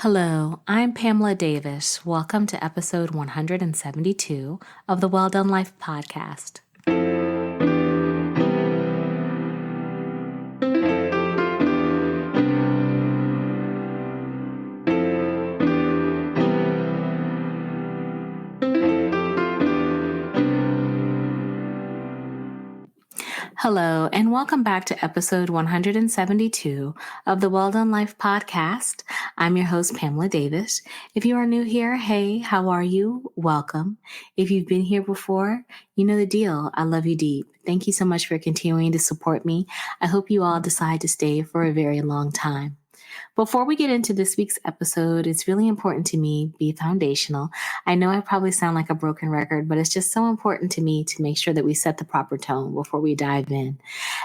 Hello, I'm Pamela Davis. Welcome to episode 172 of the Well Done Life podcast. Hello, and welcome back to episode 172 of the Well Done Life podcast. I'm your host, Pamela Davis. If you are new here, hey, how are you? Welcome. If you've been here before, you know the deal. I love you deep. Thank you so much for continuing to support me. I hope you all decide to stay for a very long time. Before we get into this week's episode, it's really important to me be foundational. I know I probably sound like a broken record, but it's just so important to me to make sure that we set the proper tone before we dive in.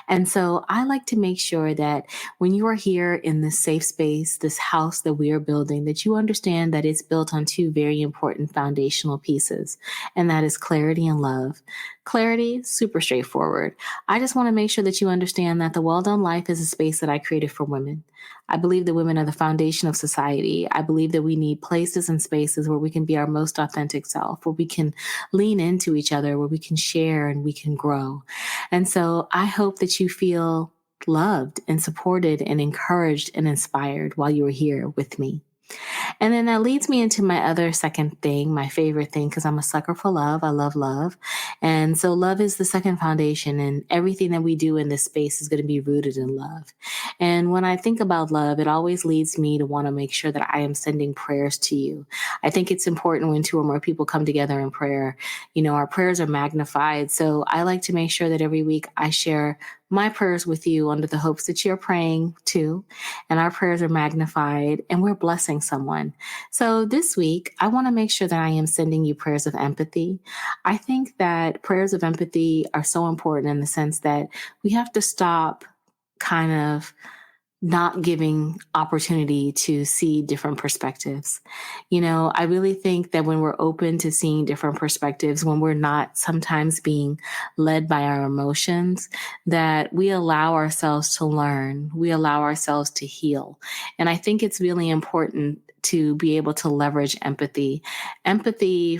And so I like to make sure that when you are here in this safe space, this house that we are building, that you understand that it's built on two very important foundational pieces, and that is clarity and love. Clarity, super straightforward. I just want to make sure that you understand that the Well Done Life is a space that I created for women. I believe that women are the foundation of society. I believe that we need places and spaces where we can be our most authentic self, where we can lean into each other, where we can share and we can grow. And so I hope that you feel loved and supported and encouraged and inspired while you are here with me. And then that leads me into my other second thing, my favorite thing, because I'm a sucker for love. I love love. And so love is the second foundation, and everything that we do in this space is going to be rooted in love. And when I think about love, it always leads me to want to make sure that I am sending prayers to you. I think it's important when two or more people come together in prayer, our prayers are magnified. So I like to make sure that every week I share my prayers with you under the hopes that you're praying too, and our prayers are magnified and we're blessing someone. So this week, I want to make sure that I am sending you prayers of empathy. I think that prayers of empathy are so important in the sense that we have to stop kind of not giving opportunity to see different perspectives. I really think that when we're open to seeing different perspectives, when we're not sometimes being led by our emotions, that we allow ourselves to learn, we allow ourselves to heal. And I think it's really important to be able to leverage empathy. Empathy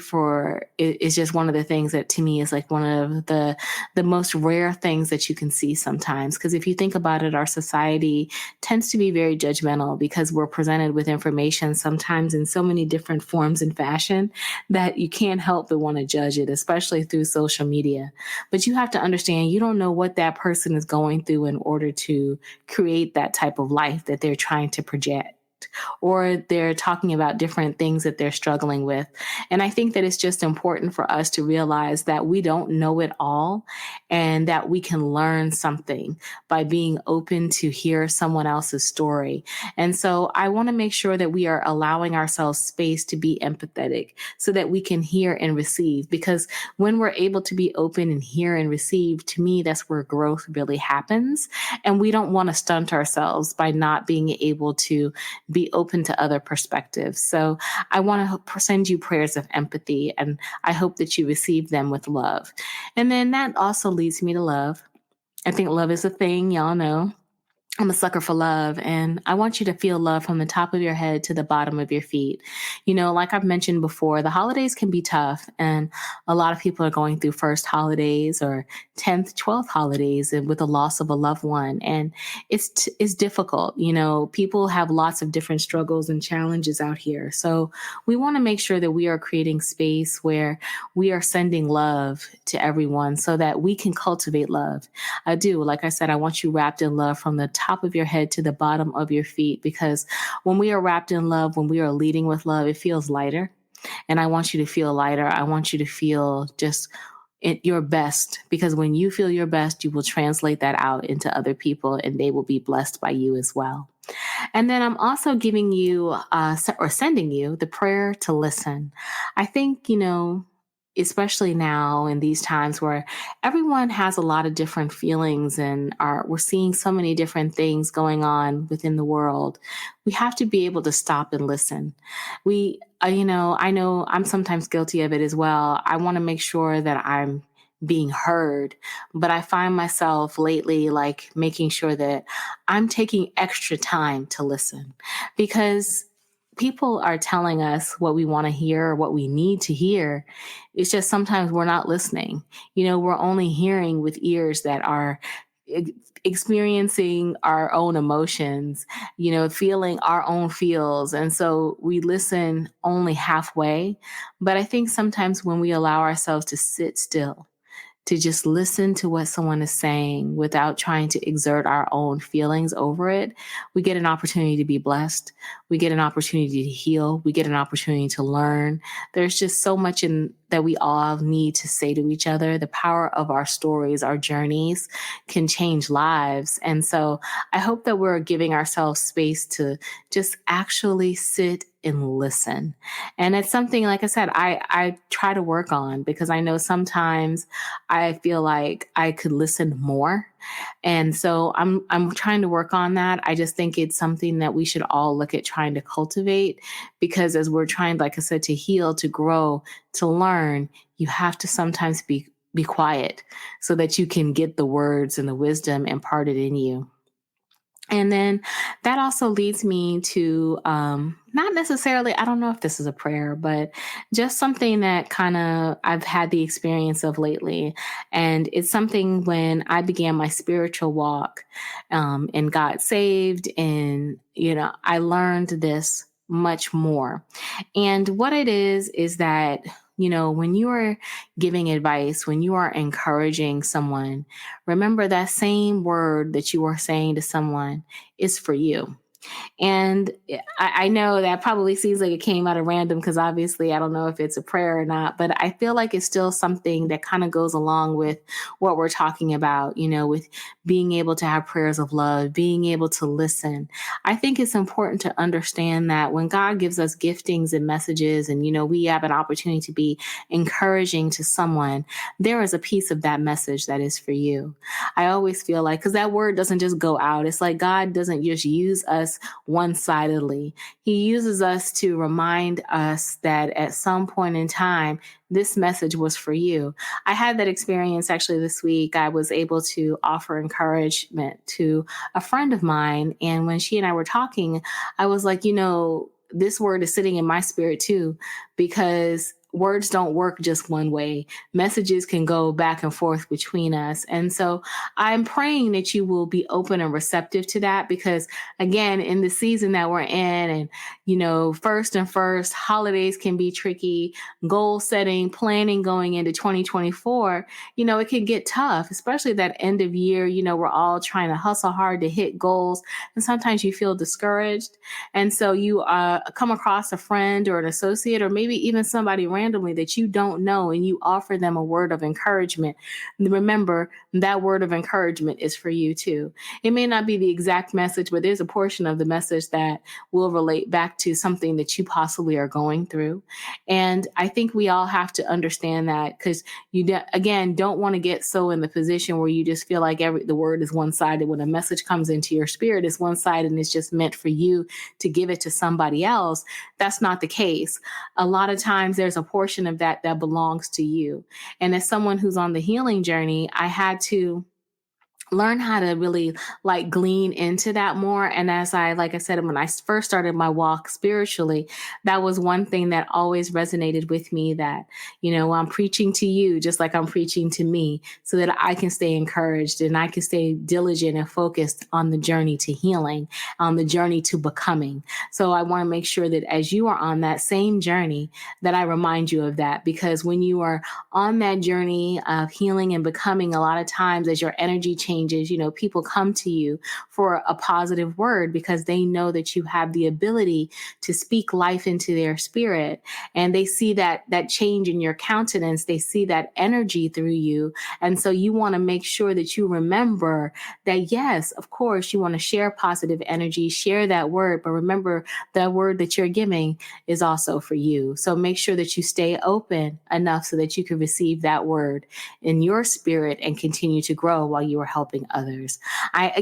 is just one of the things that to me is like one of the most rare things that you can see sometimes. Because if you think about it, our society tends to be very judgmental because we're presented with information sometimes in so many different forms and fashion that you can't help but want to judge it, especially through social media. But you have to understand you don't know what that person is going through in order to create that type of life that they're trying to project. Or they're talking about different things that they're struggling with. And I think that it's just important for us to realize that we don't know it all and that we can learn something by being open to hear someone else's story. And so I want to make sure that we are allowing ourselves space to be empathetic so that we can hear and receive. Because when we're able to be open and hear and receive, to me, that's where growth really happens. And we don't want to stunt ourselves by not being able to be open to other perspectives. So I want to send you prayers of empathy, and I hope that you receive them with love. And then that also leads me to love. I think love is a thing, y'all know. I'm a sucker for love, and I want you to feel love from the top of your head to the bottom of your feet. Like I've mentioned before, the holidays can be tough, and a lot of people are going through first holidays or 10th, 12th holidays with the loss of a loved one, and it's difficult. People have lots of different struggles and challenges out here, so we want to make sure that we are creating space where we are sending love to everyone so that we can cultivate love. Like I said, I want you wrapped in love from the top of your head to the bottom of your feet, because when we are wrapped in love, when we are leading with love, it feels lighter. And I want you to feel lighter. I want you to feel just your best, because when you feel your best, you will translate that out into other people and they will be blessed by you as well. And then I'm also giving you or sending you the prayer to listen. I think, especially now in these times where everyone has a lot of different feelings and we're seeing so many different things going on within the world, we have to be able to stop and listen. I know I'm sometimes guilty of it as well. I want to make sure that I'm being heard, but I find myself lately like making sure that I'm taking extra time to listen, because people are telling us what we want to hear or what we need to hear. It's just sometimes we're not listening. We're only hearing with ears that are e- experiencing our own emotions, feeling our own feels. And so we listen only halfway. But I think sometimes when we allow ourselves to sit still, to just listen to what someone is saying without trying to exert our own feelings over it, we get an opportunity to be blessed. We get an opportunity to heal. We get an opportunity to learn. There's just so much in that we all need to say to each other. The power of our stories, our journeys can change lives. And so I hope that we're giving ourselves space to just actually sit and listen. And it's something, like I said, I try to work on, because I know sometimes I feel like I could listen more. And so I'm trying to work on that. I just think it's something that we should all look at trying to cultivate, because as we're trying, like I said, to heal, to grow, to learn, you have to sometimes be quiet so that you can get the words and the wisdom imparted in you. And then that also leads me to not necessarily, I don't know if this is a prayer, but just something that kind of I've had the experience of lately. And it's something when I began my spiritual walk and got saved. And, I learned this much more. And what it is that, when you are giving advice, when you are encouraging someone, remember that same word that you are saying to someone is for you. And I know that probably seems like it came out of random, because obviously I don't know if it's a prayer or not, but I feel like it's still something that kind of goes along with what we're talking about, with being able to have prayers of love, being able to listen. I think it's important to understand that when God gives us giftings and messages, and, we have an opportunity to be encouraging to someone, there is a piece of that message that is for you. I always feel like, because that word doesn't just go out. It's like God doesn't just use us one-sidedly. He uses us to remind us that at some point in time, this message was for you. I had that experience actually this week. I was able to offer encouragement to a friend of mine. And when she and I were talking, I was like, this word is sitting in my spirit too, because words don't work just one way. Messages can go back and forth between us. And so I'm praying that you will be open and receptive to that, because again, in the season that we're in, and, first, holidays can be tricky, goal setting, planning going into 2024, it can get tough, especially that end of year. We're all trying to hustle hard to hit goals. And sometimes you feel discouraged. And so you come across a friend or an associate, or maybe even somebody randomly that you don't know, and you offer them a word of encouragement. Remember, that word of encouragement is for you too. It may not be the exact message, but there's a portion of the message that will relate back to something that you possibly are going through. And I think we all have to understand that, because again, don't want to get so in the position where you just feel like the word is one-sided. When a message comes into your spirit, it's one-sided and it's just meant for you to give it to somebody else. That's not the case. A lot of times there's a portion of that belongs to you. And as someone who's on the healing journey, I had to learn how to really glean into that more. And like I said, when I first started my walk spiritually, that was one thing that always resonated with me, that, I'm preaching to you just like I'm preaching to me, so that I can stay encouraged and I can stay diligent and focused on the journey to healing, on the journey to becoming. So I want to make sure that as you are on that same journey, that I remind you of that, because when you are on that journey of healing and becoming, a lot of times as your energy changes, people come to you for a positive word, because they know that you have the ability to speak life into their spirit. And they see that change in your countenance. They see that energy through you. And so you want to make sure that you remember that, yes, of course, you want to share positive energy, share that word, but remember that word that you're giving is also for you. So make sure that you stay open enough so that you can receive that word in your spirit and continue to grow while you are helping others. I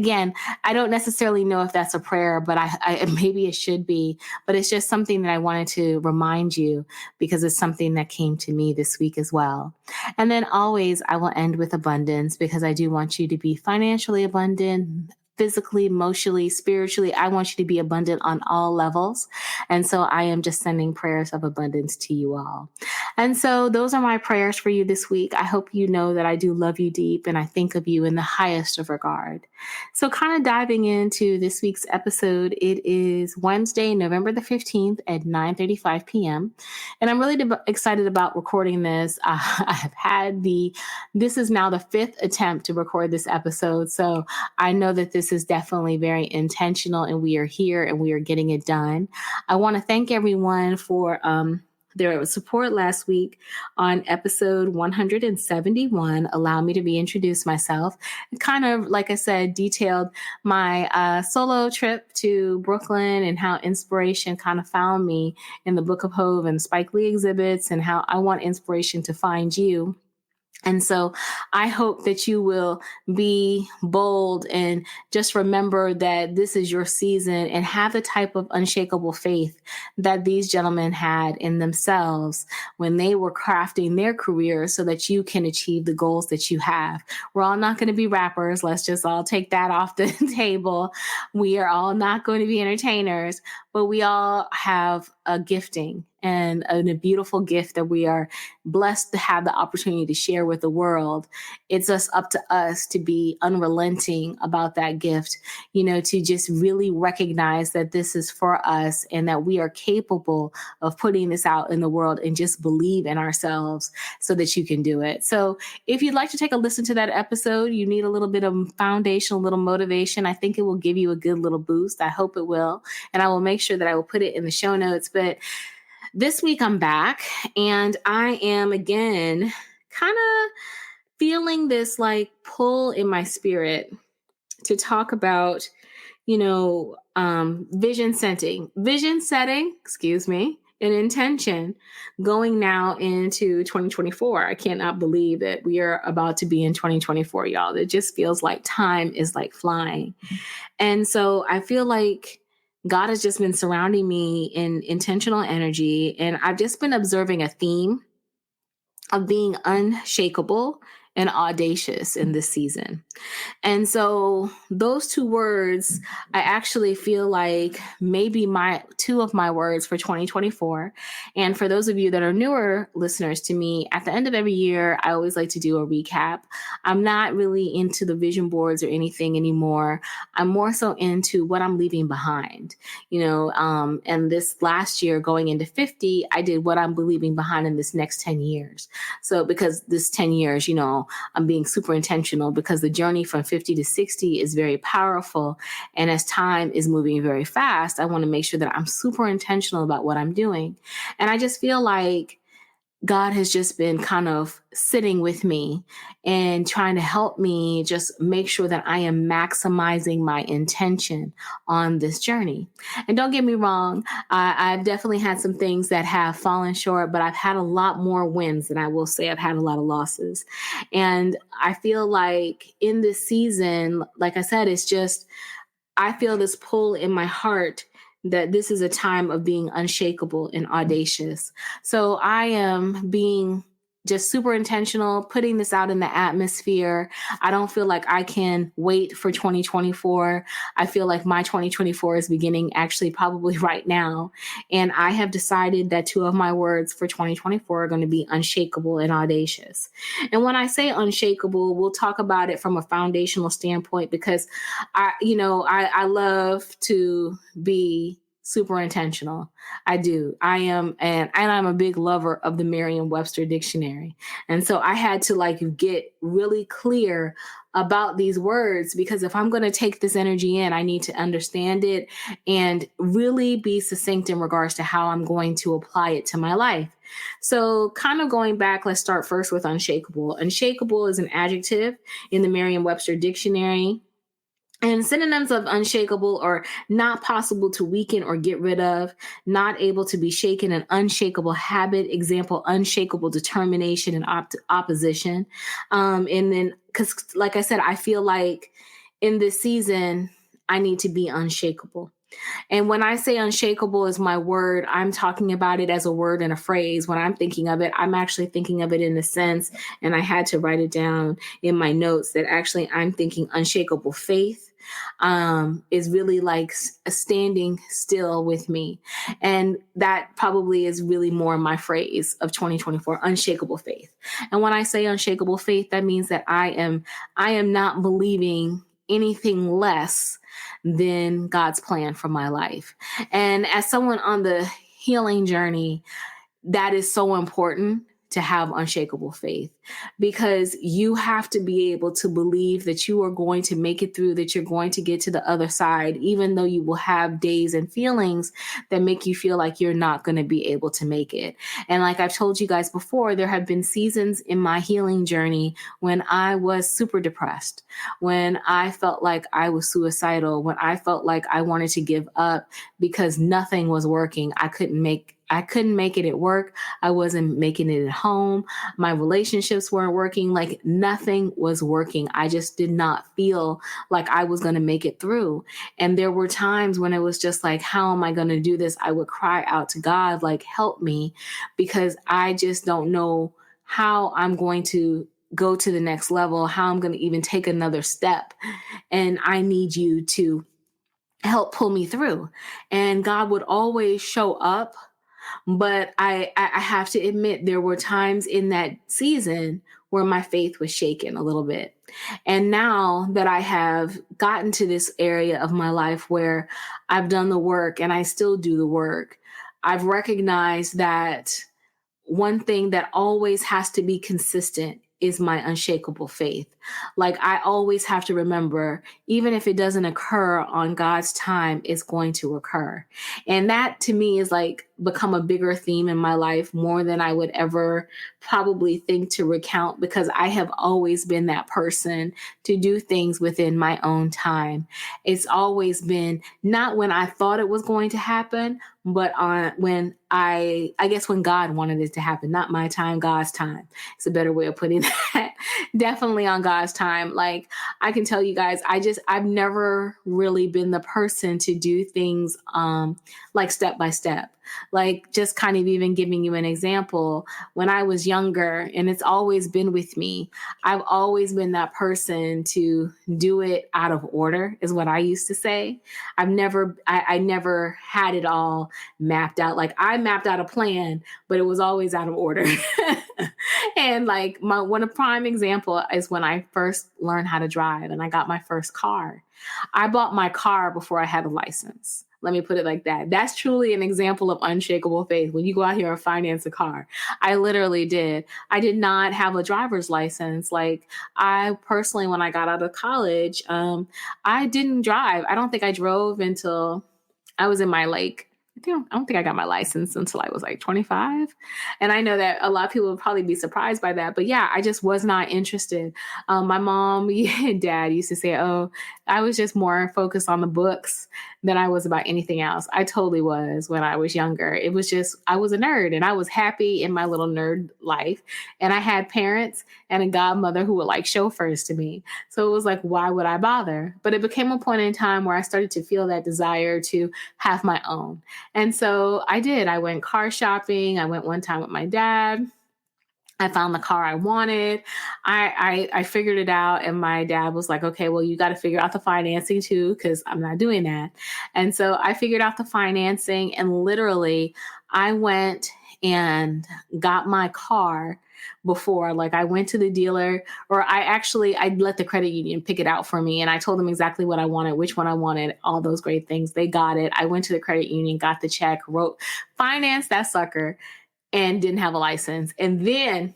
don't necessarily know if that's a prayer, but I maybe it should be, but it's just something that I wanted to remind you, because it's something that came to me this week as well. And then always I will end with abundance, because I do want you to be financially abundant, physically, emotionally, spiritually. I want you to be abundant on all levels. And so I am just sending prayers of abundance to you all. And so those are my prayers for you this week. I hope you know that I do love you deep and I think of you in the highest of regard. So kind of diving into this week's episode, it is Wednesday, November the 15th at 9:35 p.m. And I'm really excited about recording this. I have had this is now the fifth attempt to record this episode. So I know that this is definitely very intentional and we are here and we are getting it done. I want to thank everyone for their support last week on episode 171. Allow me to reintroduce myself. It kind of, like I said, detailed my solo trip to Brooklyn and how inspiration kind of found me in the Book of Hove and Spike Lee exhibits, and how I want inspiration to find you. And so I hope that you will be bold and just remember that this is your season and have the type of unshakable faith that these gentlemen had in themselves when they were crafting their careers so that you can achieve the goals that you have. We're all not going to be rappers. Let's just all take that off the table. We are all not going to be entertainers, but we all have a gifting and a beautiful gift that we are blessed to have the opportunity to share with the world. It's just up to us to be unrelenting about that gift, to just really recognize that this is for us and that we are capable of putting this out in the world, and just believe in ourselves so that you can do it. So if you'd like to take a listen to that episode, you need a little bit of foundation, a little motivation. I think it will give you a good little boost. I hope it will. And I will make sure that I will put it in the show notes. But this week I'm back and I am again kind of feeling this like pull in my spirit to talk about, vision setting, and intention going now into 2024. I cannot believe that we are about to be in 2024, y'all. It just feels like time is like flying. And so I feel like God has just been surrounding me in intentional energy, and I've just been observing a theme of being unshakable and audacious in this season. And so those two words, I actually feel like maybe two of my words for 2024. And for those of you that are newer listeners to me, at the end of every year, I always like to do a recap. I'm not really into the vision boards or anything anymore. I'm more so into what I'm leaving behind, and this last year going into 50, I did what I'm leaving behind in this next 10 years. So because this 10 years, I'm being super intentional because the journey from 50 to 60 is very powerful. And as time is moving very fast, I want to make sure that I'm super intentional about what I'm doing. And I just feel like God has just been kind of sitting with me and trying to help me just make sure that I am maximizing my intention on this journey. And don't get me wrong, I've definitely had some things that have fallen short, but I've had a lot more wins than I will say I've had a lot of losses. And I feel like in this season, like I said, I feel this pull in my heart that this is a time of being unshakable and audacious. So I am being just super intentional, putting this out in the atmosphere. I don't feel like I can wait for 2024. I feel like my 2024 is beginning actually probably right now. And I have decided that two of my words for 2024 are going to be unshakable and audacious. And when I say unshakable, we'll talk about it from a foundational standpoint because I love to be super intentional. I do. I am, and I'm a big lover of the Merriam-Webster dictionary. And so I had to get really clear about these words, because if I'm going to take this energy in, I need to understand it and really be succinct in regards to how I'm going to apply it to my life. So kind of going back, let's start first with unshakable. Unshakable is an adjective in the Merriam-Webster dictionary. And synonyms of unshakable are not possible to weaken or get rid of, not able to be shaken, an unshakable habit, example, unshakable determination and opposition. And then, because like I said, I feel like in this season, I need to be unshakable. And when I say unshakable is my word, I'm talking about it as a word and a phrase. When I'm thinking of it, I'm actually thinking of it in a sense, and I had to write it down in my notes that actually I'm thinking unshakable faith, is really like standing still with me. And that probably is really more my phrase of 2024, unshakable faith. And when I say unshakable faith, that means that I am not believing anything less than God's plan for my life. And as someone on the healing journey, that is so important to have unshakable faith, because you have to be able to believe that you are going to make it through, that you're going to get to the other side, even though you will have days and feelings that make you feel like you're not going to be able to make it. And like I've told you guys before, there have been seasons in my healing journey when I was super depressed, when I felt like I was suicidal, when I felt like I wanted to give up because nothing was working. I couldn't make it at work. I wasn't making it at home. My relationships weren't working. Like nothing was working. I just did not feel like I was going to make it through. And there were times when it was just like, how am I going to do this? I would cry out to God, like, help me, because I just don't know how I'm going to go to the next level, how I'm going to even take another step. And I need you to help pull me through. And God would always show up. But I have to admit, there were times in that season where my faith was shaken a little bit. And now that I have gotten to this area of my life where I've done the work and I still do the work, I've recognized that one thing that always has to be consistent is my unshakable faith. Like I always have to remember, even if it doesn't occur on God's time, it's going to occur. And that to me is like become a bigger theme in my life, more than I would ever probably think to recount, because I have always been that person to do things within my own time. It's always been not when I thought it was going to happen, but on when I guess when God wanted it to happen, not my time, God's time. It's a better way of putting that. Definitely on God's time. Like I can tell you guys, I've never really been the person to do things like step by step. Like just kind of even giving you an example, when I was younger, and it's always been with me, I've always been that person to do it out of order, is what I used to say. I never had it all mapped out. Like I mapped out a plan, but it was always out of order. And like one prime example is when I first learned how to drive and I got my first car. I bought my car before I had a license. Let me put it like that. That's truly an example of unshakable faith. When you go out here and finance a car, I literally did. I did not have a driver's license. Like I personally, when I got out of college, I didn't drive. I don't think I drove until I was in my I don't think I got my license until I was like 25. And I know that a lot of people would probably be surprised by that. But yeah, I just was not interested. My mom and dad used to say, oh, I was just more focused on the books than I was about anything else. I totally was when I was younger. It was just, I was a nerd and I was happy in my little nerd life. And I had parents and a godmother who were like chauffeurs to me. So it was like, why would I bother? But it became a point in time where I started to feel that desire to have my own. And so I did. I went car shopping. I went one time with my dad. I found the car I wanted. I figured it out. And my dad was like, okay, well, you got to figure out the financing too, because I'm not doing that. And so I figured out the financing, and literally I went and got my car before. Like I went to the dealer, or I let the credit union pick it out for me. And I told them exactly what I wanted, which one I wanted, all those great things. They got it. I went to the credit union, got the check, financed that sucker, and didn't have a license. And then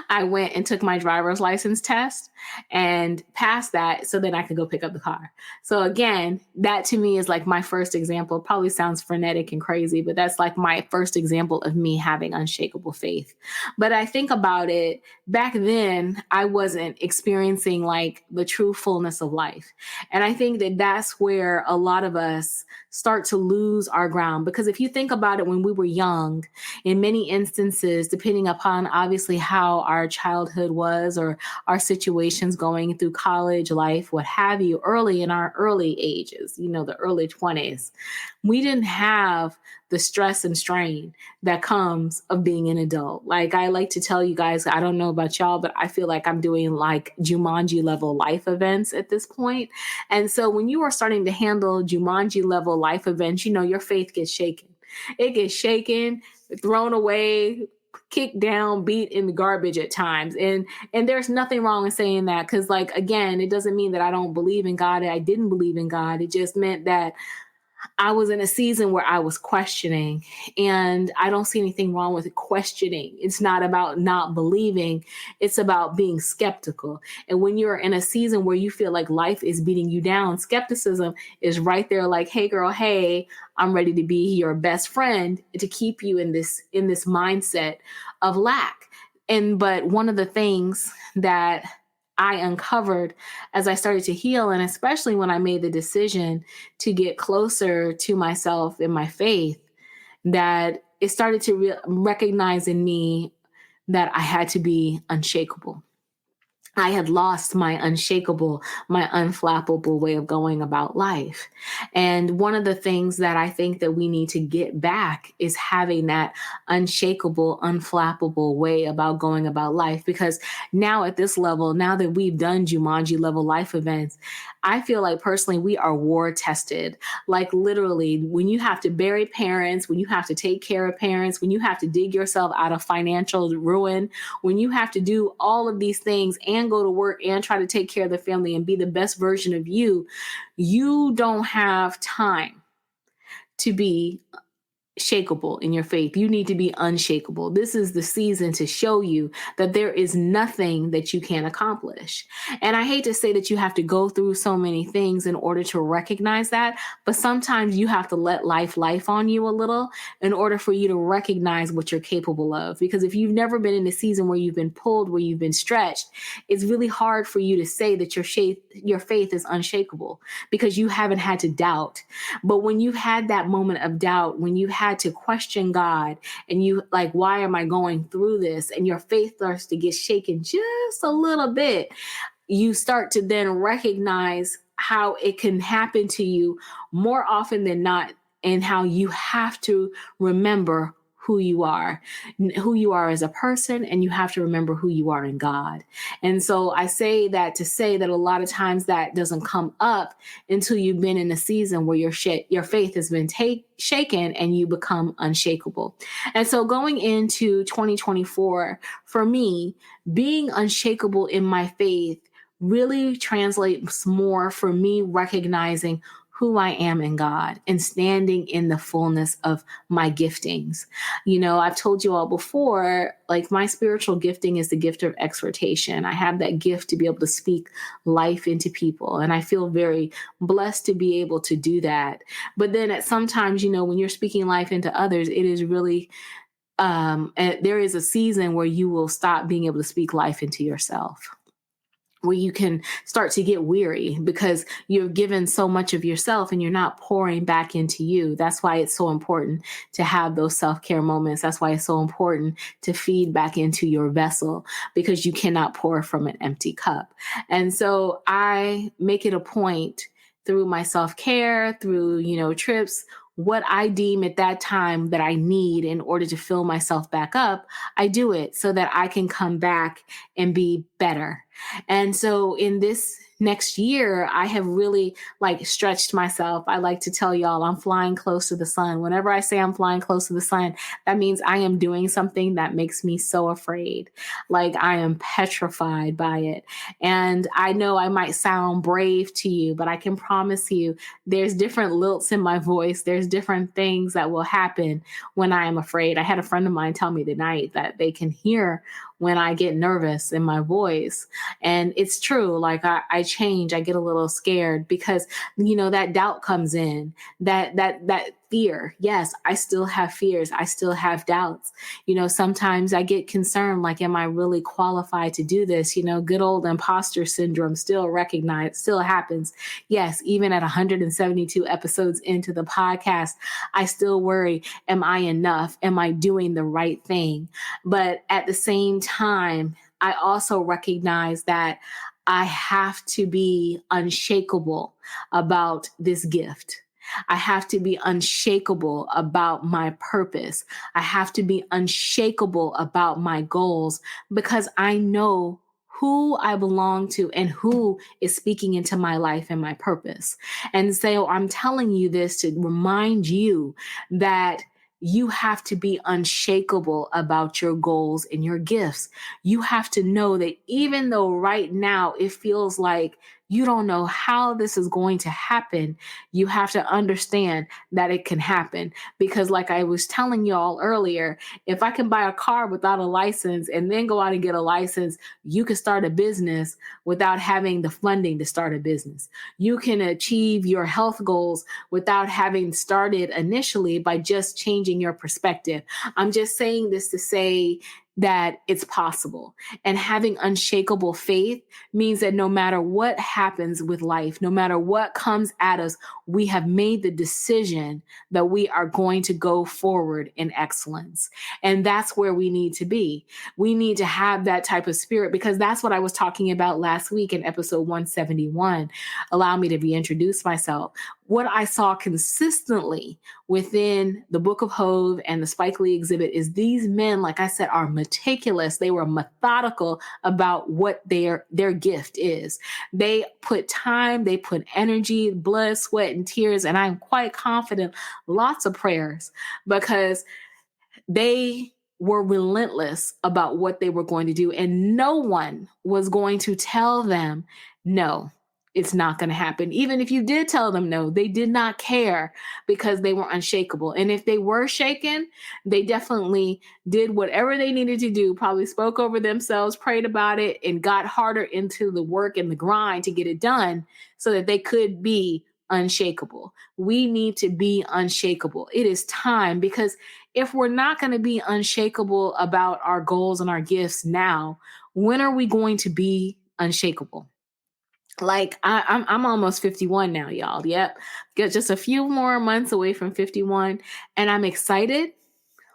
I went and took my driver's license test and passed that so then I could go pick up the car. So again, that to me is like my first example. Probably sounds frenetic and crazy, but that's like my first example of me having unshakable faith. But I think about it, back then I wasn't experiencing like the true fullness of life. And I think that that's where a lot of us start to lose our ground. Because if you think about it, when we were young, in many instances, depending upon obviously how our childhood was or our situations going through college life, what have you, early in our early ages, the early 20s, we didn't have the stress and strain that comes of being an adult. Like I like to tell you guys, I don't know about y'all, but I feel like I'm doing like Jumanji level life events at this point. And so when you are starting to handle Jumanji level life events, your faith gets shaken. It gets shaken, thrown away, kicked down, beat in the garbage at times. And there's nothing wrong in saying that, because like, again, it doesn't mean that I don't believe in God. I didn't believe in God. It just meant that I was in a season where I was questioning, and I don't see anything wrong with questioning. It's not about not believing. It's about being skeptical. And when you're in a season where you feel like life is beating you down, skepticism is right there like, hey girl, hey, I'm ready to be your best friend to keep you in this mindset of lack. But one of the things that I uncovered as I started to heal, and especially when I made the decision to get closer to myself in my faith, that it started to recognize in me that I had to be unshakable. I had lost my unshakable, my unflappable way of going about life. And one of the things that I think that we need to get back is having that unshakable, unflappable way about going about life. Because now at this level, now that we've done Jumanji level life events, I feel like personally we are war tested. Like literally, when you have to bury parents, when you have to take care of parents, when you have to dig yourself out of financial ruin, when you have to do all of these things and go to work and try to take care of the family and be the best version of you, you don't have time to be shakable in your faith. You need to be unshakable. This is the season to show you that there is nothing that you can't accomplish. And I hate to say that you have to go through so many things in order to recognize that, but sometimes you have to let life on you a little in order for you to recognize what you're capable of. Because if you've never been in a season where you've been pulled, where you've been stretched, it's really hard for you to say that your faith is unshakable because you haven't had to doubt. But when you've had that moment of doubt, when you've had to question God and you like, why am I going through this? And your faith starts to get shaken just a little bit. You start to then recognize how it can happen to you more often than not, and how you have to remember who you are as a person, and you have to remember who you are in God. And so I say that to say that a lot of times that doesn't come up until you've been in a season where your faith has been shaken and you become unshakable. And so going into 2024, for me, being unshakable in my faith really translates more for me recognizing who I am in God and standing in the fullness of my giftings. I've told you all before, like my spiritual gifting is the gift of exhortation. I have that gift to be able to speak life into people. And I feel very blessed to be able to do that. But then at sometimes, when you're speaking life into others, it is really, there is a season where you will stop being able to speak life into yourself, where you can start to get weary because you've given so much of yourself and you're not pouring back into you. That's why it's so important to have those self-care moments. That's why it's so important to feed back into your vessel, because you cannot pour from an empty cup. And so I make it a point through my self-care, through, trips, what I deem at that time that I need in order to fill myself back up, I do it so that I can come back and be better. And so in this next year, I have really stretched myself. I like to tell y'all I'm flying close to the sun. Whenever I say I'm flying close to the sun, that means I am doing something that makes me so afraid. Like I am petrified by it. And I know I might sound brave to you, but I can promise you there's different lilts in my voice. There's different things that will happen when I am afraid. I had a friend of mine tell me tonight that they can hear when I get nervous in my voice. And it's true. Like I change, I get a little scared because, that doubt comes in, that fear. Yes, I still have fears. I still have doubts. Sometimes I get concerned, like, am I really qualified to do this? Good old imposter syndrome still happens. Yes, even at 172 episodes into the podcast, I still worry, am I enough? Am I doing the right thing? But at the same time, I also recognize that I have to be unshakable about this gift. I have to be unshakable about my purpose. I have to be unshakable about my goals because I know who I belong to and who is speaking into my life and my purpose. And so I'm telling you this to remind you that you have to be unshakable about your goals and your gifts. You have to know that even though right now it feels like you don't know how this is going to happen, you have to understand that it can happen. Because, like I was telling y'all earlier, if I can buy a car without a license and then go out and get a license, you can start a business without having the funding to start a business. You can achieve your health goals without having started initially by just changing your perspective. I'm just saying this to say that it's possible. And having unshakable faith means that no matter what happens with life, no matter what comes at us, we have made the decision that we are going to go forward in excellence. And that's where we need to be. We need to have that type of spirit, because that's what I was talking about last week in episode 171. Allow me to reintroduce myself. What I saw consistently within the Book of Hov and the Spike Lee exhibit is these men, like I said, are meticulous. They were methodical about what their gift is. They put time, they put energy, blood, sweat, and tears. And I'm quite confident, lots of prayers, because they were relentless about what they were going to do. And no one was going to tell them, no, it's not going to happen. Even if you did tell them no, they did not care, because they were unshakable. And if they were shaken, they definitely did whatever they needed to do, probably spoke over themselves, prayed about it, and got harder into the work and the grind to get it done so that they could be unshakable. We need to be unshakable. It is time, because if we're not going to be unshakable about our goals and our gifts now, when are we going to be unshakable? Like I'm almost 51 now, y'all. Yep. Got just a few more months away from 51, and I'm excited,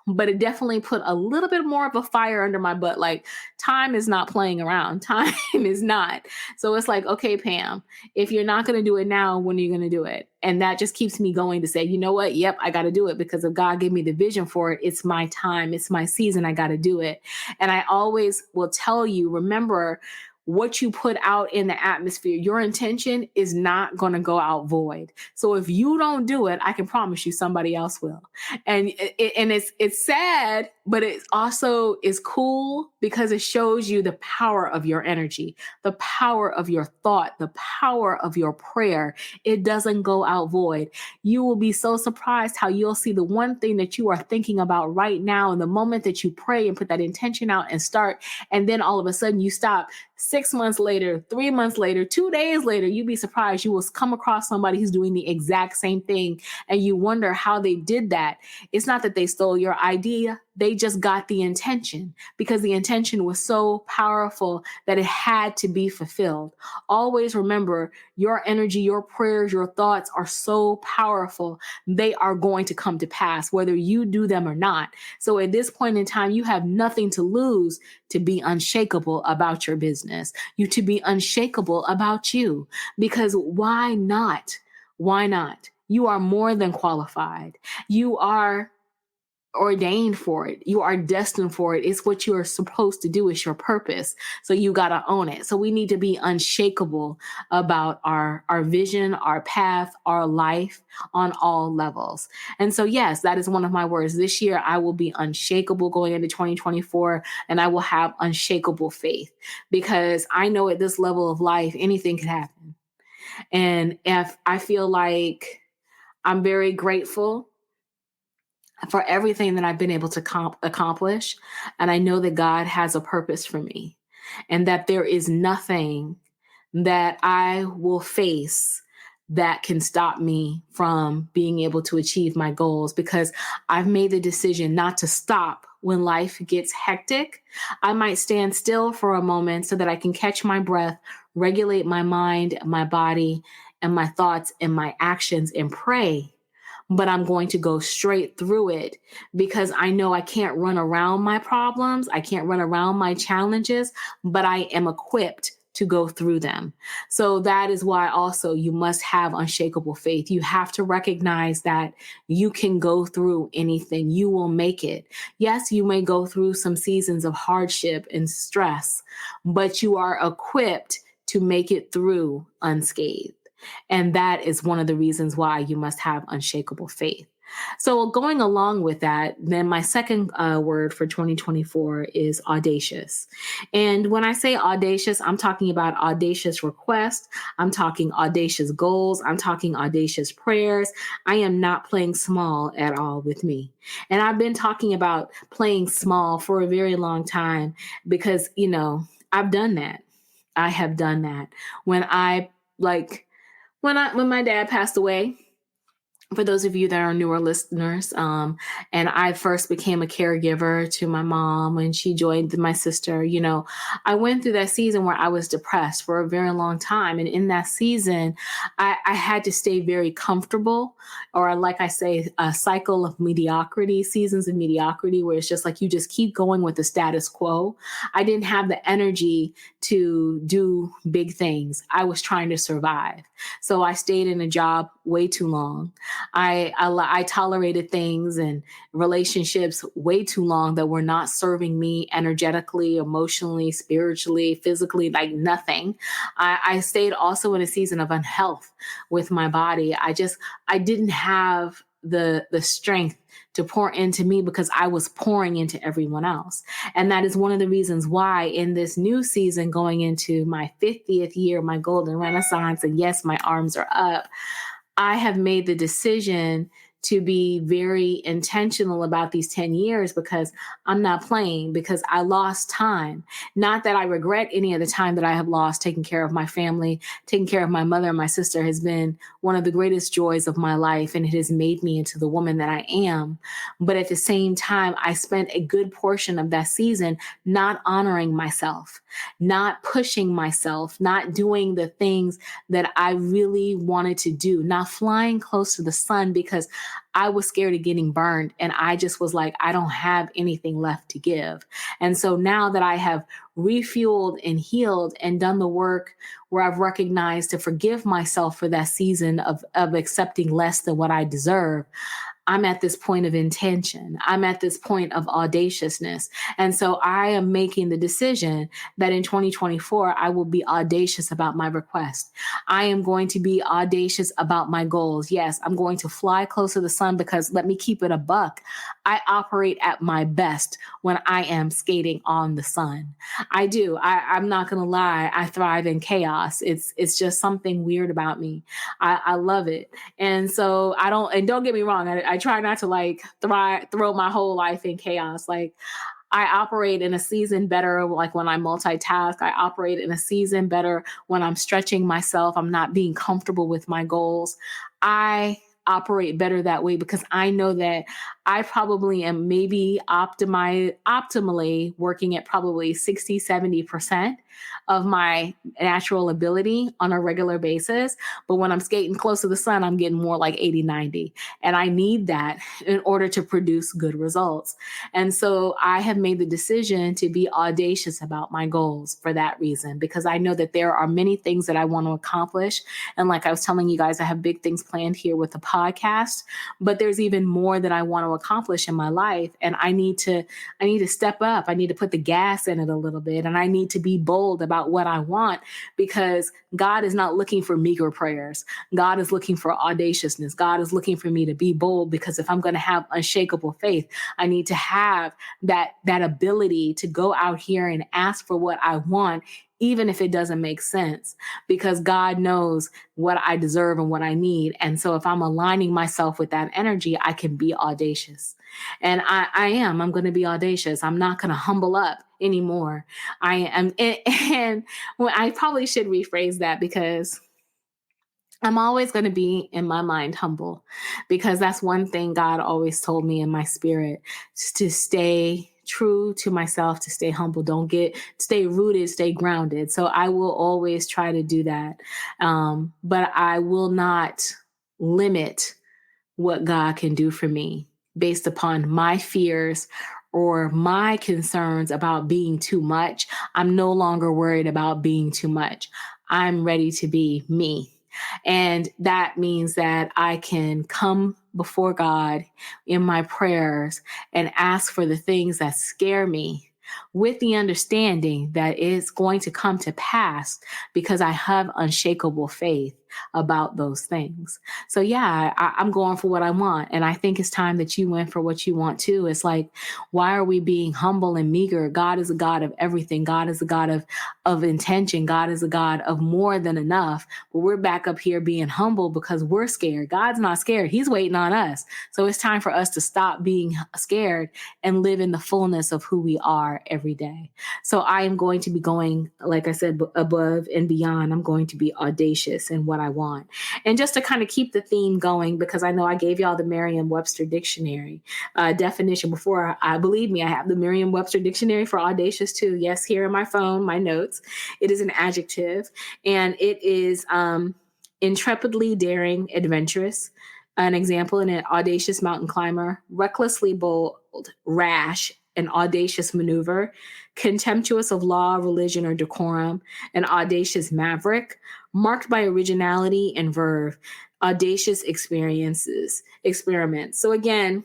but it definitely put a little bit more of a fire under my butt. Like, time is not playing around. Time is not. So it's like, okay, Pam, if you're not going to do it now, when are you going to do it? And that just keeps me going to say, you know what? Yep, I got to do it, because if God gave me the vision for it, it's my time. It's my season. I got to do it. And I always will tell you, remember, what you put out in the atmosphere, your intention is not going to go out void. So if you don't do it, I can promise you somebody else will. And it's sad, but it also is cool, because it shows you the power of your energy, the power of your thought, the power of your prayer. It doesn't go out void. You will be so surprised how you'll see the one thing that you are thinking about right now, and the moment that you pray and put that intention out and start, and then all of a sudden you stop. 6 months later, 3 months later, 2 days later, you'd be surprised. You will come across somebody who's doing the exact same thing, and you wonder how they did that. It's not that they stole your idea. They just got the intention, because the intention was so powerful that it had to be fulfilled. Always remember, your energy, your prayers, your thoughts are so powerful. They are going to come to pass, whether you do them or not. So at this point in time, you have nothing to lose to be unshakable about your business, to be unshakable about you, because why not? Why not? You are more than qualified. You are ordained for it. You are destined for it. It's what you are supposed to do. It's your purpose. So you got to own it. So we need to be unshakable about our vision, our path, our life on all levels. And so, yes, that is one of my words. This year, I will be unshakable going into 2024, and I will have unshakable faith, because I know at this level of life, anything could happen. And if I feel like I'm very grateful for everything that I've been able to accomplish. And I know that God has a purpose for me, and that there is nothing that I will face that can stop me from being able to achieve my goals, because I've made the decision not to stop when life gets hectic. I might stand still for a moment so that I can catch my breath, regulate my mind, my body, and my thoughts and my actions and pray. But I'm going to go straight through it because I know I can't run around my problems. I can't run around my challenges, but I am equipped to go through them. So that is why also you must have unshakable faith. You have to recognize that you can go through anything. You will make it. Yes, you may go through some seasons of hardship and stress, but you are equipped to make it through unscathed. And that is one of the reasons why you must have unshakable faith. So going along with that, then my second word for 2024 is audacious. And when I say audacious, I'm talking about audacious requests. I'm talking audacious goals. I'm talking audacious prayers. I am not playing small at all with me. And I've been talking about playing small for a very long time because, I've done that. I have done that. When my dad passed away, for those of you that are newer listeners, and I first became a caregiver to my mom when she joined my sister, I went through that season where I was depressed for a very long time. And in that season, I had to stay very comfortable, or like I say, a cycle of mediocrity, seasons of mediocrity, where it's just like you just keep going with the status quo. I didn't have the energy to do big things. I was trying to survive. So I stayed in a job way too long. I tolerated things and relationships way too long that were not serving me energetically, emotionally, spiritually, physically, like nothing. I stayed also in a season of unhealth with my body. I didn't have the strength to pour into me because I was pouring into everyone else. And that is one of the reasons why in this new season, going into my 50th year, my golden renaissance, and yes, my arms are up, I have made the decision to be very intentional about these 10 years because I'm not playing, because I lost time. Not that I regret any of the time that I have lost taking care of my family. Taking care of my mother and my sister has been one of the greatest joys of my life, and it has made me into the woman that I am. But at the same time, I spent a good portion of that season not honoring myself, not pushing myself, not doing the things that I really wanted to do, not flying close to the sun because I was scared of getting burned. And I just was like, I don't have anything left to give. And so now that I have refueled and healed and done the work where I've recognized to forgive myself for that season of accepting less than what I deserve, I'm at this point of intention. I'm at this point of audaciousness. And so I am making the decision that in 2024, I will be audacious about my request. I am going to be audacious about my goals. Yes, I'm going to fly close to the sun because let me keep it a buck. I operate at my best when I am skating on the sun. I do. I'm not going to lie. I thrive in chaos. It's just something weird about me. I love it. And so don't get me wrong. I try not to throw my whole life in chaos. Like I operate in a season better, like when I multitask. I operate in a season better when I'm stretching myself. I'm not being comfortable with my goals. I operate better that way because I know that I probably am maybe optimally working at probably 60, 70% of my natural ability on a regular basis. But when I'm skating close to the sun, I'm getting more like 80, 90. And I need that in order to produce good results. And so I have made the decision to be audacious about my goals for that reason, because I know that there are many things that I want to accomplish. And like I was telling you guys, I have big things planned here with the podcast, but there's even more that I want to accomplish in my life. And I need to step up. I need to put the gas in it a little bit. And I need to be bold about what I want, because God is not looking for meager prayers. God is looking for audaciousness. God is looking for me to be bold, because if I'm going to have unshakable faith, I need to have that ability to go out here and ask for what I want, even if it doesn't make sense, because God knows what I deserve and what I need. And so if I'm aligning myself with that energy, I can be audacious. And I'm going to be audacious. I'm not going to humble up anymore. I am. And well, I probably should rephrase that, because I'm always going to be in my mind humble, because that's one thing God always told me in my spirit, to stay true to myself, to stay humble, stay rooted, stay grounded. So I will always try to do that. But I will not limit what God can do for me based upon my fears or my concerns about being too much. I'm no longer worried about being too much. I'm ready to be me. And that means that I can come before God in my prayers and ask for the things that scare me, with the understanding that it's going to come to pass because I have unshakable faith about those things. So yeah, I'm going for what I want. And I think it's time that you went for what you want too. It's like, why are we being humble and meager? God is a God of everything. God is a God of intention. God is a God of more than enough. But we're back up here being humble because we're scared. God's not scared. He's waiting on us. So it's time for us to stop being scared and live in the fullness of who we are every day. So I am going to be going, like I said, above and beyond. I'm going to be audacious in what I want. And just to kind of keep the theme going, because I know I gave y'all the Merriam-Webster dictionary definition before. I believe me, I have the Merriam-Webster dictionary for audacious too. Yes, here in my phone, my notes. It is an adjective, and it is intrepidly daring, adventurous. An example: an audacious mountain climber, recklessly bold, rash, an audacious maneuver, contemptuous of law, religion, or decorum, an audacious maverick, marked by originality and verve, audacious experiments. So again,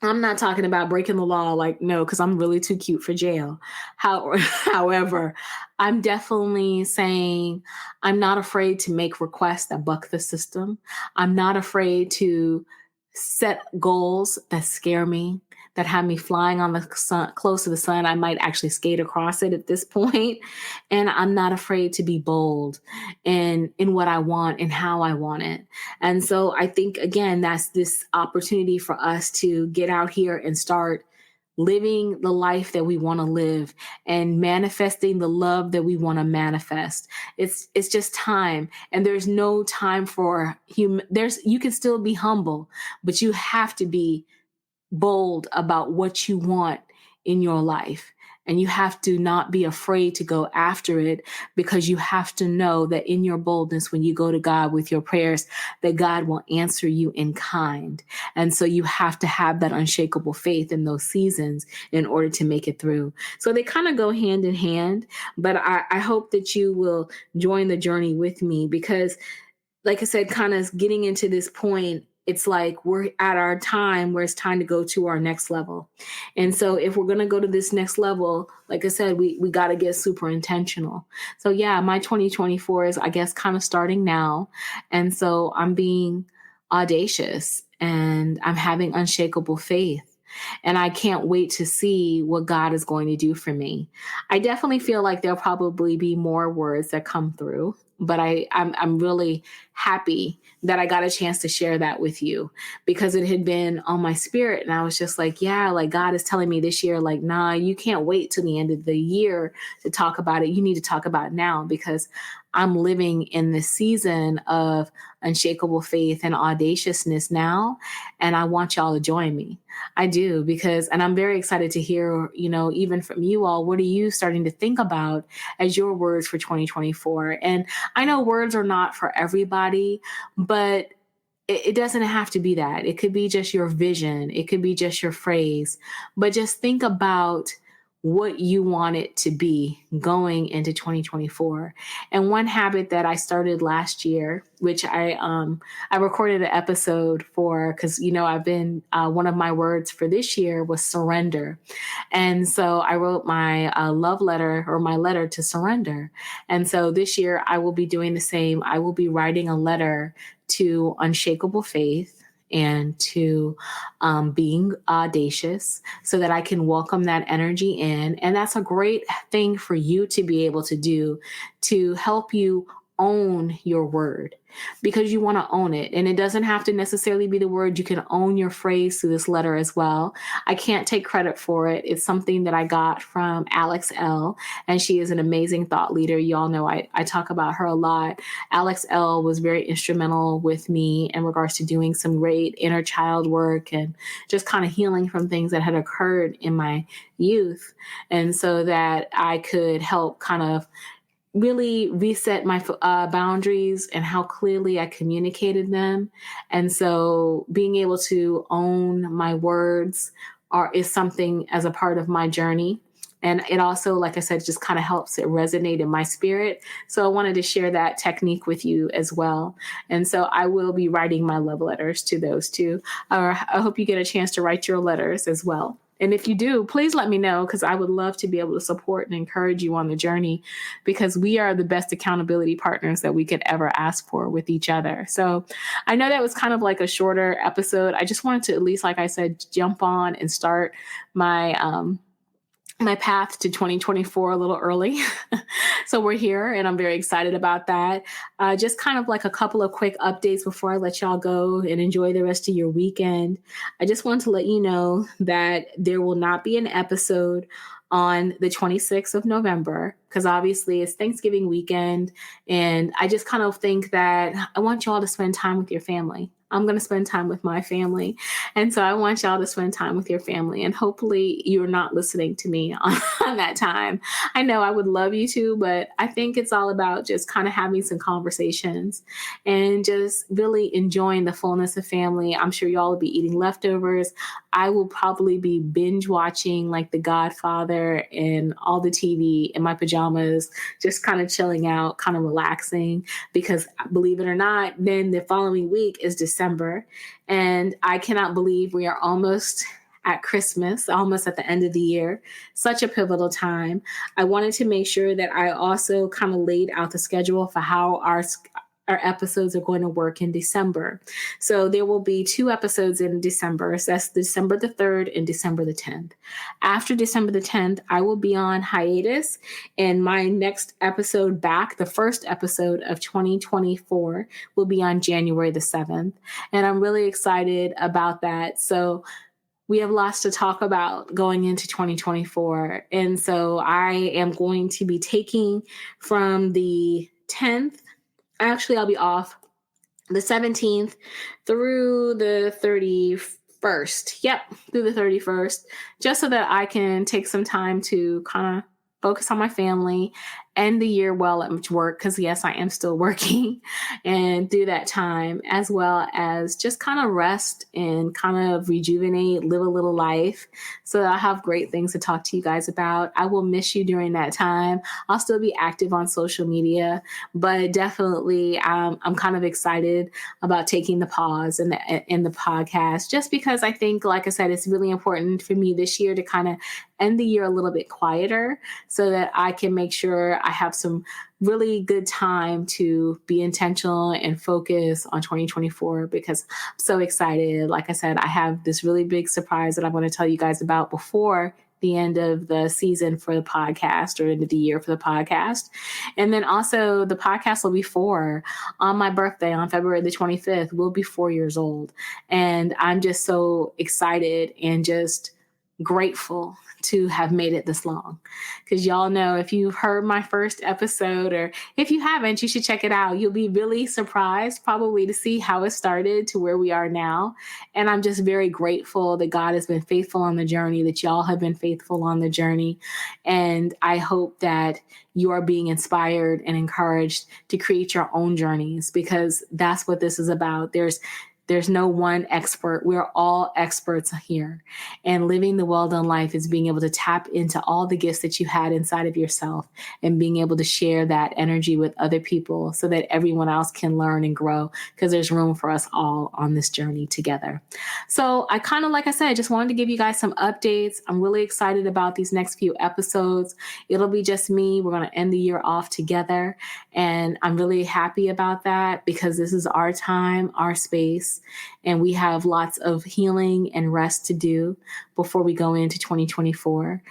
I'm not talking about breaking the law, like, no, because I'm really too cute for jail. However, I'm definitely saying I'm not afraid to make requests that buck the system. I'm not afraid to set goals that scare me, that have me flying on the sun, close to the sun. I might actually skate across it at this point. And I'm not afraid to be bold in what I want and how I want it. And so I think, again, that's this opportunity for us to get out here and start living the life that we want to live and manifesting the love that we want to manifest. It's just time. And there's no time for you can still be humble, but you have to be bold about what you want in your life. And you have to not be afraid to go after it, because you have to know that in your boldness, when you go to God with your prayers, that God will answer you in kind. And so you have to have that unshakable faith in those seasons in order to make it through. So they kind of go hand in hand, but I hope that you will join the journey with me, because like I said, kind of getting into this point, it's like we're at our time where it's time to go to our next level. And so if we're going to go to this next level, like I said, we got to get super intentional. So yeah, my 2024 is, I guess, kind of starting now. And so I'm being audacious and I'm having unshakable faith. And I can't wait to see what God is going to do for me. I definitely feel like there'll probably be more words that come through, but I'm really happy that I got a chance to share that with you, because it had been on my spirit. And I was just like, yeah, like God is telling me this year, like, nah, you can't wait till the end of the year to talk about it. You need to talk about it now, because I'm living in this season of unshakable faith and audaciousness now. And I want y'all to join me. I do, and I'm very excited to hear, even from you all, what are you starting to think about as your words for 2024? And I know words are not for everybody, but it doesn't have to be that. It could be just your vision. It could be just your phrase, but just think about what you want it to be going into 2024. And one habit that I started last year, which I recorded an episode for, because I've been one of my words for this year was surrender, and so I wrote my love letter, or my letter to surrender. And so this year I will be doing the same. I will be writing a letter to unshakable faith and to being audacious, so that I can welcome that energy in. And that's a great thing for you to be able to do, to help you own your word because you want to own it. And it doesn't have to necessarily be the word. You can own your phrase through this letter as well. I can't take credit for it. It's something that I got from Alex L. And she is an amazing thought leader. You all know I talk about her a lot. Alex L. was very instrumental with me in regards to doing some great inner child work and just kind of healing from things that had occurred in my youth. And so that I could help kind of really reset my boundaries and how clearly I communicated them. And so being able to own my words is something as a part of my journey. And it also, like I said, just kind of helps it resonate in my spirit. So I wanted to share that technique with you as well. And so I will be writing my love letters to those two. I hope you get a chance to write your letters as well. And if you do, please let me know, because I would love to be able to support and encourage you on the journey, because we are the best accountability partners that we could ever ask for with each other. So I know that was kind of like a shorter episode. I just wanted to, at least, like I said, jump on and start my my path to 2024 a little early. So we're here and I'm very excited about that. Just kind of like a couple of quick updates before I let y'all go and enjoy the rest of your weekend. I just want to let you know that there will not be an episode on the 26th of November, because obviously it's Thanksgiving weekend. And I just kind of think that I want y'all to spend time with your family. I'm going to spend time with my family. And so I want y'all to spend time with your family. And hopefully you're not listening to me on that time. I know I would love you to, but I think it's all about just kind of having some conversations and just really enjoying the fullness of family. I'm sure y'all will be eating leftovers. I will probably be binge watching like The Godfather and all the TV in my pajamas, just kind of chilling out, kind of relaxing, because believe it or not, then the following week is December. And I cannot believe we are almost at Christmas, almost at the end of the year. Such a pivotal time. I wanted to make sure that I also kind of laid out the schedule for how our episodes are going to work in December. So there will be 2 episodes in December. So that's December the 3rd and December the 10th. After December the 10th, I will be on hiatus, and my next episode back, the first episode of 2024, will be on January the 7th. And I'm really excited about that. So we have lots to talk about going into 2024. And so I am going to be taking from the 10th. Actually, I'll be off the 17th through the 31st. Yep, through the 31st, just so that I can take some time to kind of focus on my family, end the year well at work, because yes, I am still working, and through that time, as well as just kind of rest and kind of rejuvenate, live a little life, so that I have great things to talk to you guys about. I will miss you during that time. I'll still be active on social media, but definitely I'm kind of excited about taking the pause in the podcast, just because I think, like I said, it's really important for me this year to kind of end the year a little bit quieter, so that I can make sure I have some really good time to be intentional and focus on 2024, because I'm so excited. Like I said, I have this really big surprise that I want to tell you guys about before the end of the season for the podcast, or end of the year for the podcast. And then also the podcast will be 4 on my birthday on February the 25th. We'll be 4 years old. And I'm just so excited and just grateful to have made it this long. Because y'all know, if you've heard my first episode, or if you haven't, you should check it out. You'll be really surprised probably to see how it started to where we are now. And I'm just very grateful that God has been faithful on the journey, that y'all have been faithful on the journey. And I hope that you are being inspired and encouraged to create your own journeys, because that's what this is about. There's no one expert. We're all experts here. And living the well-done life is being able to tap into all the gifts that you had inside of yourself, and being able to share that energy with other people, so that everyone else can learn and grow, because there's room for us all on this journey together. So I kind of, like I said, just wanted to give you guys some updates. I'm really excited about these next few episodes. It'll be just me. We're going to end the year off together. And I'm really happy about that, because this is our time, our space. days, and we have lots of healing and rest to do before we go into 2024.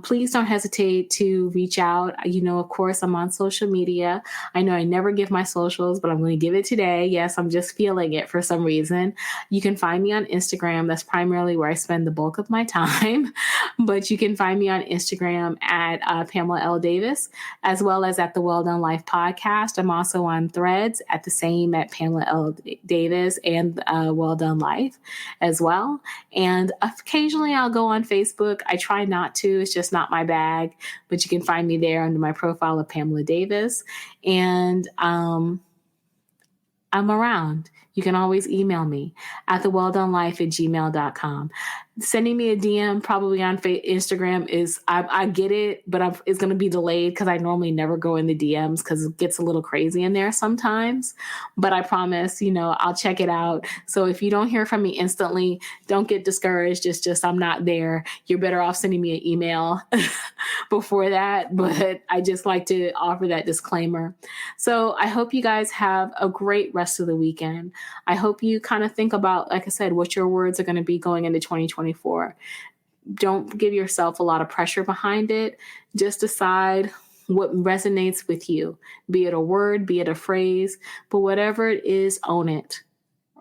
Please don't hesitate to reach out. Of course, I'm on social media. I know I never give my socials, but I'm going to give it today. Yes, I'm just feeling it for some reason. You can find me on Instagram. That's primarily where I spend the bulk of my time. But you can find me on Instagram at Pamela L. Davis, as well as at the Well Done Life podcast. I'm also on Threads at the same at Pamela L. Davis and Well Done Life as well. And occasionally I'll go on Facebook. I try not to. It's just not my bag. But you can find me there under my profile of Pamela Davis. And I'm around. You can always email me at thewelldonelife@gmail.com. Sending me a DM probably on Instagram is, I get it, but it's going to be delayed because I normally never go in the DMs because it gets a little crazy in there sometimes. But I promise, I'll check it out. So if you don't hear from me instantly, don't get discouraged. It's just I'm not there. You're better off sending me an email before that. But I just like to offer that disclaimer. So I hope you guys have a great rest of the weekend. I hope you kind of think about, like I said, what your words are going to be going into 2024. Don't give yourself a lot of pressure behind it. Just decide what resonates with you, be it a word, be it a phrase, but whatever it is, own it.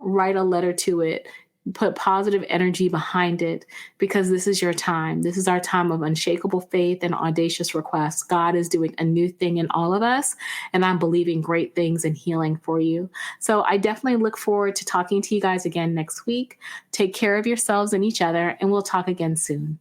Write a letter to it. Put positive energy behind it, because this is your time. This is our time of unshakable faith and audacious requests. God is doing a new thing in all of us, and I'm believing great things and healing for you. So I definitely look forward to talking to you guys again next week. Take care of yourselves and each other, and we'll talk again soon.